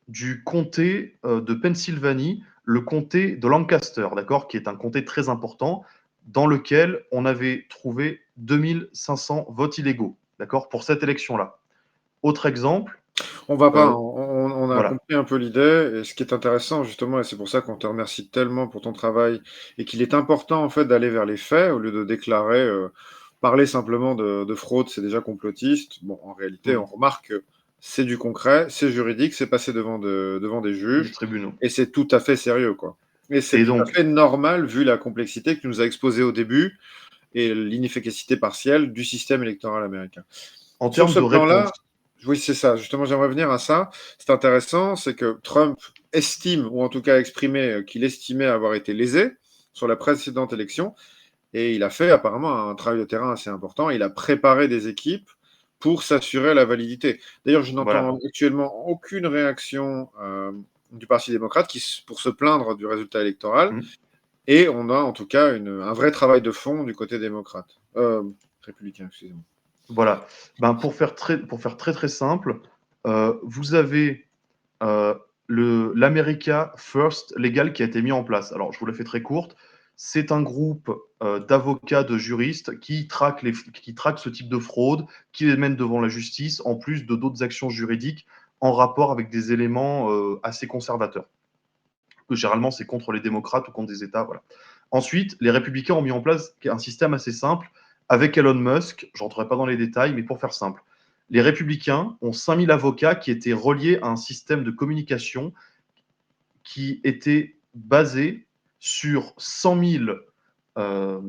S2: du comté de Pennsylvanie, le comté de Lancaster, d'accord, qui est un comté très important, dans lequel on avait trouvé 2500 votes illégaux, d'accord, pour cette élection-là. Autre exemple,
S1: On va pas,
S2: euh,
S1: on on a
S2: Voilà.
S1: compris un peu l'idée et ce qui est intéressant justement et c'est pour ça qu'on te remercie tellement pour ton travail et qu'il est important en fait d'aller vers les faits au lieu de déclarer, parler simplement de fraude, c'est déjà complotiste. Bon, en réalité, on
S2: Mmh.
S1: remarque que c'est du concret, c'est juridique, c'est passé devant des
S2: Des
S1: juges
S2: tribunaux.
S1: et c'est tout à fait sérieux, quoi et c'est
S2: Et
S1: tout à
S2: donc,
S1: fait normal vu la complexité que tu nous as exposée au début et l'inefficacité partielle du système électoral américain.
S2: en
S1: Sur
S2: termes
S1: ce
S2: de réponse,
S1: plan-là, oui, c'est ça. Justement, j'aimerais venir à ça. C'est intéressant, c'est que Trump estime, ou en tout cas a exprimé qu'il estimait avoir été lésé sur la précédente élection, et il a fait apparemment un travail de terrain assez important. Il a préparé des équipes pour s'assurer la validité. D'ailleurs, je
S2: voilà.
S1: n'entends actuellement aucune réaction du Parti démocrate pour se plaindre du résultat électoral,
S2: Mmh.
S1: et on a en tout cas un vrai travail de fond du côté démocrate. Républicain, excusez-moi.
S2: Voilà. Ben, pour faire très, très simple, vous avez, heu, l'America First Legal qui a été mis en place. Alors, je vous la fais très courte. C'est un groupe, d'avocats, de juristes qui traquent ce type de fraude, qui les mènent devant la justice, en plus de d'autres actions juridiques en rapport avec des éléments, assez conservateurs. Généralement, c'est contre les démocrates ou contre des États, voilà. Ensuite, les républicains ont mis en place un système assez simple avec Elon Musk. Je rentrerai pas dans les détails, mais pour faire simple, les républicains ont 5000 avocats qui étaient reliés à un système de communication qui était basé sur 100 000, euh,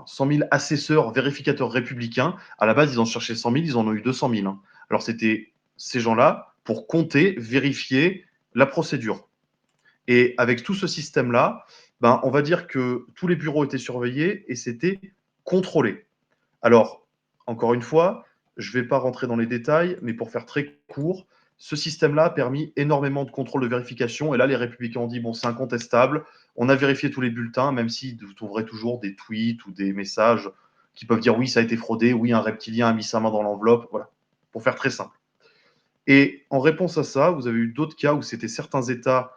S2: 100 000 assesseurs, vérificateurs républicains. À la base, ils en cherchaient 100 000, ils en ont eu 200 000. Hein. Alors, c'était ces gens-là pour compter, vérifier la procédure. Et avec tout ce système-là, ben, on va dire que tous les bureaux étaient surveillés et c'était contrôlé. Alors, encore une fois, je ne vais pas rentrer dans les détails, mais pour faire très court, ce système-là a permis énormément de contrôle de vérification. Et là, les républicains ont dit, bon, c'est incontestable. On a vérifié tous les bulletins, même si vous trouverez toujours des tweets ou des messages qui peuvent dire, oui, ça a été fraudé, oui, un reptilien a mis sa main dans l'enveloppe. Voilà, pour faire très simple. Et en réponse à ça, vous avez eu d'autres cas où c'était certains États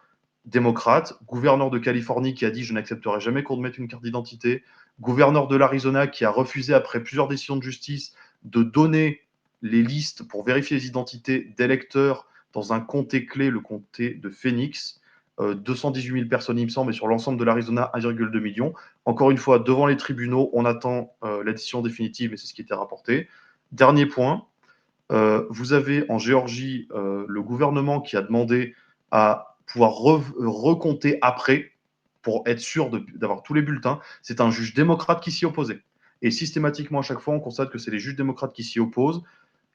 S2: démocrates, gouverneur de Californie qui a dit je n'accepterai jamais qu'on me mette une carte d'identité, gouverneur de l'Arizona qui a refusé après plusieurs décisions de justice de donner les listes pour vérifier les identités d'électeurs dans un comté clé, le comté de Phoenix. 218 000 personnes, il me semble, et sur l'ensemble de l'Arizona, 1,2 million. Encore une fois, devant les tribunaux, on attend la décision définitive, et c'est ce qui était rapporté. Dernier point, vous avez en Géorgie le gouvernement qui a demandé à pouvoir recompter après pour être sûr d'avoir tous les bulletins. C'est un juge démocrate qui s'y opposait. Et systématiquement, à chaque fois, on constate que c'est les juges démocrates qui s'y opposent.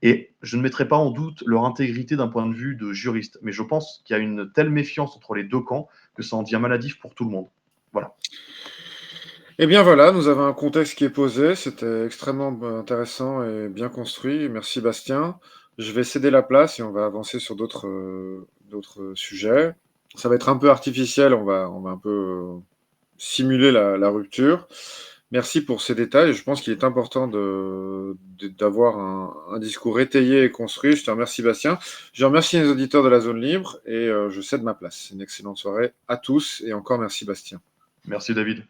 S2: Et je ne mettrai pas en doute leur intégrité d'un point de vue de juriste. Mais je pense qu'il y a une telle méfiance entre les deux camps que ça en devient maladif pour tout le monde. Voilà.
S1: Eh bien voilà, nous avons un contexte qui est posé, c'était extrêmement intéressant et bien construit. Merci Bastien. Je vais céder la place et on va avancer sur d'autres sujets. Ça va être un peu artificiel, on va un peu simuler la rupture. Merci pour ces détails. Je pense qu'il est important d'avoir un discours étayé et construit. Je te remercie Bastien. Je remercie les auditeurs de la zone libre et je cède ma place. Une excellente soirée à tous et encore merci Bastien.
S2: Merci David.